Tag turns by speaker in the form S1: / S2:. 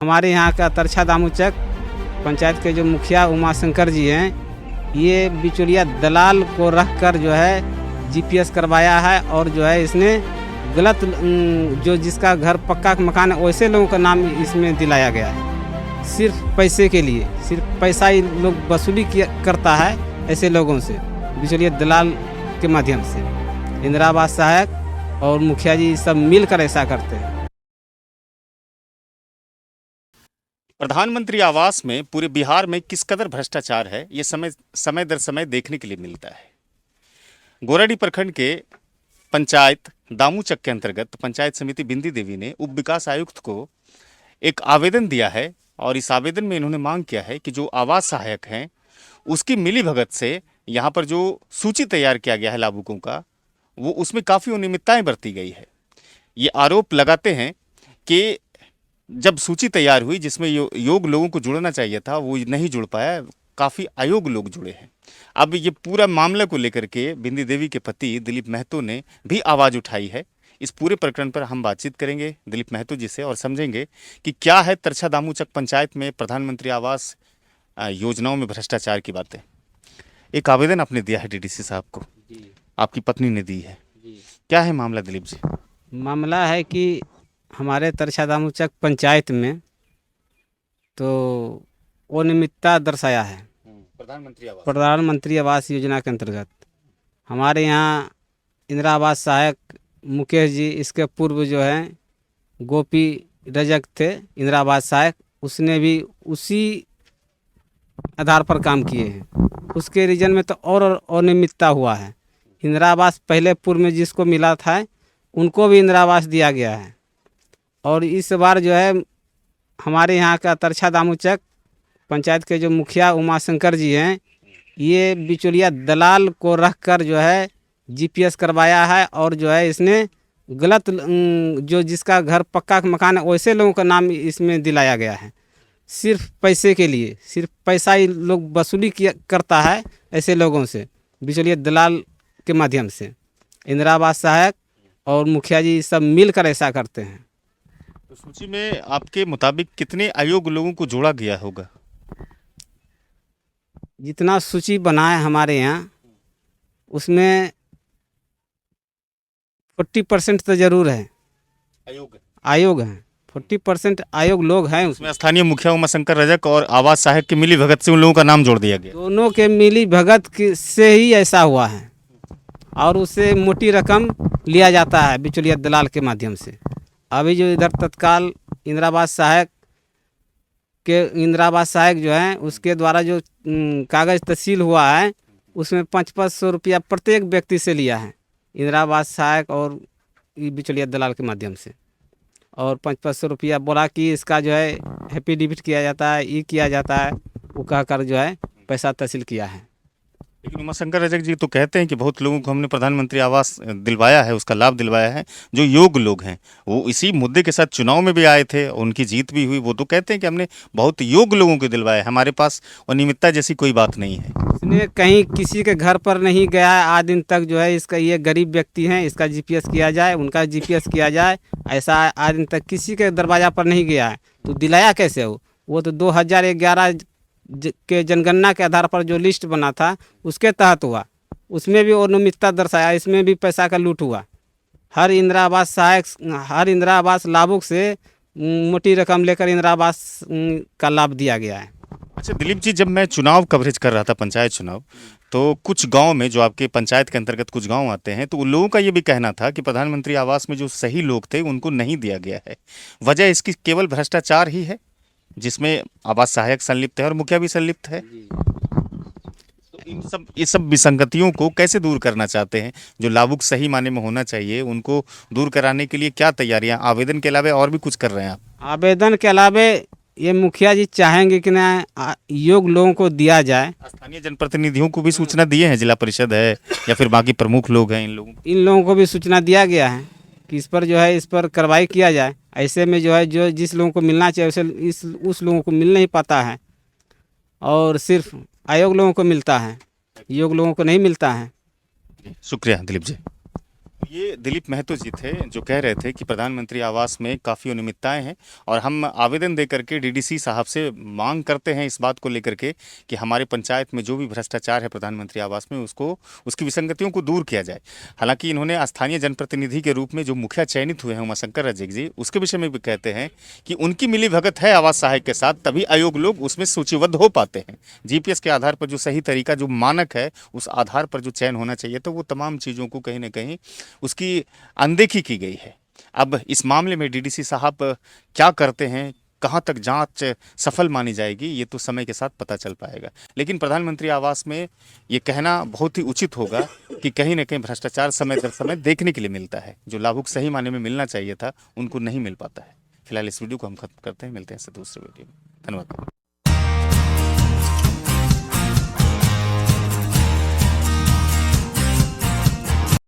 S1: हमारे यहाँ का तरछा दामुचक पंचायत के जो मुखिया उमाशंकर जी हैं, ये बिचौलिया दलाल को रख कर जो है जीपीएस करवाया है और जो है इसने गलत जो जिसका घर पक्का मकान है वैसे लोगों का नाम इसमें दिलाया गया है। सिर्फ पैसे के लिए, सिर्फ पैसा ही लोग वसूली करता है ऐसे लोगों से बिचौलिया दलाल के माध्यम से। इंदिरा आवास सहायक और मुखिया जी सब मिलकर ऐसा करते हैं।
S2: प्रधानमंत्री आवास में पूरे बिहार में किस कदर भ्रष्टाचार है, ये समय दर समय देखने के लिए मिलता है। गोराडीह प्रखंड के पंचायत दामुचक के अंतर्गत पंचायत समिति बिंदी देवी ने उप विकास आयुक्त को एक आवेदन दिया है और इस आवेदन में इन्होंने मांग किया है कि जो आवास सहायक हैं उसकी मिलीभगत से यहाँ पर जो सूची तैयार किया गया है लाभुकों का, वो उसमें काफ़ी अनियमितताएं बरती गई है। ये आरोप लगाते हैं कि जब सूची तैयार हुई जिसमें योग लोगों को जुड़ना चाहिए था वो नहीं जुड़ पाया, काफ़ी अयोग्य लोग जुड़े हैं। अब ये पूरा मामले को लेकर के बिंदी देवी के पति दिलीप महतो ने भी आवाज़ उठाई है। इस पूरे प्रकरण पर हम बातचीत करेंगे दिलीप महतो जी से और समझेंगे कि क्या है तरछा दामुचक पंचायत में प्रधानमंत्री आवास योजनाओं में भ्रष्टाचार की बातें। एक आवेदन आपने दिया है डीडीसी साहब को, आपकी पत्नी ने दी है, क्या है मामला दिलीप जी?
S1: मामला है कि हमारे तरछा दामुचक पंचायत में तो अनियमितता दर्शाया है प्रधानमंत्री आवास योजना के अंतर्गत। हमारे यहाँ इंदिरा आवास सहायक मुकेश जी, इसके पूर्व जो हैं गोपी रजक थे इंदिरा आवास सहायक, उसने भी उसी आधार पर काम किए हैं। उसके रीजन में तो और अनियमितता हुआ है। इंदिरा आवास पहले पूर्व में जिसको मिला था उनको भी इंदिरा आवास दिया गया है और इस बार जो है हमारे यहाँ का तरछा दामुचक पंचायत के जो मुखिया उमाशंकर जी हैं, ये बिचौलिया दलाल को रख कर जो है जीपीएस करवाया है और जो है इसने गलत जो जिसका घर पक्का मकान है वैसे लोगों का नाम इसमें दिलाया गया है। सिर्फ पैसे के लिए, सिर्फ पैसा ही लोग वसूली करता है ऐसे लोगों से बिचौलिया दलाल के माध्यम से। इंदिरा आवास सहायक और मुखिया जी सब मिलकर ऐसा करते हैं।
S2: तो सूची में आपके मुताबिक कितने अयोग्य लोगों को जोड़ा गया होगा?
S1: जितना सूची बना है हमारे यहाँ उसमें 40% तो जरूर है आयोग हैं। 40% आयोग लोग हैं
S2: उसमें स्थानीय मुखिया उमाशंकर रजक और आवास सहायक की मिली भगत से उन लोगों का नाम जोड़ दिया गया।
S1: दोनों के मिली भगत से ही ऐसा हुआ है और उससे मोटी रकम लिया जाता है बिचौलिया दलाल के माध्यम से। अभी जो इधर तत्काल इंदिरा आवास सहायक जो है उसके द्वारा जो कागज़ तहसील हुआ है उसमें 500 रुपया प्रत्येक व्यक्ति से लिया है इंदिरा आवास सहायक और बिचौलिया दलाल के माध्यम से। और 500 रुपया बोला कि इसका जो है एफिडेविट किया जाता है, ये किया जाता है, वो कहकर जो है पैसा तहसील किया है।
S2: लेकिन उमाशंकर रजक जी तो कहते हैं कि बहुत लोगों को हमने प्रधानमंत्री आवास दिलवाया है, उसका लाभ दिलवाया है। जो योग्य लोग हैं वो इसी मुद्दे के साथ चुनाव में भी आए थे, उनकी जीत भी हुई। वो तो कहते हैं कि हमने बहुत योग्य लोगों को दिलवाया है, हमारे पास अनियमितता जैसी कोई बात नहीं है।
S1: इसने कहीं किसी के घर पर नहीं गया है आज दिन तक। जो है इसका ये गरीब व्यक्ति हैं, इसका जीपीएस किया जाए, उनका जीपीएस किया जाए, ऐसा आज दिन तक किसी के दरवाजा पर नहीं गया है। तो दिलाया कैसे हो? वो तो 2011 के जनगणना के आधार पर जो लिस्ट बना था उसके तहत हुआ, उसमें भी अनियमितता दर्शाया, इसमें भी पैसा का लूट हुआ। हर इंदिरा आवास सहायक, हर इंदिरा आवास लाभुक से मोटी रकम लेकर इंदिरा आवास का लाभ दिया गया है।
S2: अच्छा दिलीप जी, जब मैं चुनाव कवरेज कर रहा था, पंचायत चुनाव, तो कुछ गांव में जो आपके पंचायत के अंतर्गत कुछ गांव आते हैं, तो उन लोगों का ये भी कहना था कि प्रधानमंत्री आवास में जो सही लोग थे उनको नहीं दिया गया है। वजह इसकी केवल भ्रष्टाचार ही है जिसमें आवास सहायक संलिप्त है और मुखिया भी संलिप्त है। तो ये सब विसंगतियों को कैसे दूर करना चाहते हैं? जो लाभुक सही माने में होना चाहिए उनको दूर कराने के लिए क्या तैयारियां, आवेदन के अलावा और भी कुछ कर रहे हैं आप?
S1: आवेदन के अलावा ये मुखिया जी चाहेंगे कि ना योग्य लोगों को दिया जाए।
S2: स्थानीय जनप्रतिनिधियों को भी सूचना दिए हैं, जिला परिषद है या फिर बाकी प्रमुख लोग हैं, इन लोगों
S1: को भी सूचना दिया गया है कि इस पर जो है इस पर कार्रवाई किया जाए। ऐसे में जो है जो जिस लोगों को मिलना चाहिए उसे उस लोगों को मिल नहीं पाता है और सिर्फ अयोग्य लोगों को मिलता है, योग्य लोगों को नहीं मिलता है।
S2: शुक्रिया दिलीप जी। ये दिलीप महतो जी थे जो कह रहे थे कि प्रधानमंत्री आवास में काफ़ी अनियमितताएं हैं और हम आवेदन दे करके डीडीसी साहब से मांग करते हैं इस बात को लेकर के कि हमारे पंचायत में जो भी भ्रष्टाचार है प्रधानमंत्री आवास में उसको उसकी विसंगतियों को दूर किया जाए। हालांकि इन्होंने स्थानीय जनप्रतिनिधि के रूप में जो मुखिया चयनित हुए हैं उमाशंकर राजेक जी, उसके विषय में भी कहते हैं कि उनकी मिली भगत है आवास सहायक के साथ, तभी आयोग लोग उसमें सूचीबद्ध हो पाते हैं। जीपीएस के आधार पर जो सही तरीका, जो मानक है, उस आधार पर जो चयन होना चाहिए, तो वो तमाम चीज़ों को कहीं ना कहीं उसकी अनदेखी की गई है। अब इस मामले में डीडीसी साहब क्या करते हैं, कहाँ तक जांच सफल मानी जाएगी, ये तो समय के साथ पता चल पाएगा। लेकिन प्रधानमंत्री आवास में ये कहना बहुत ही उचित होगा कि कहीं ना कहीं भ्रष्टाचार समय दर समय देखने के लिए मिलता है। जो लाभुक सही माने में मिलना चाहिए था उनको नहीं मिल पाता है। फिलहाल इस वीडियो को हम खत्म करते हैं, मिलते हैं दूसरे वीडियो में। धन्यवाद।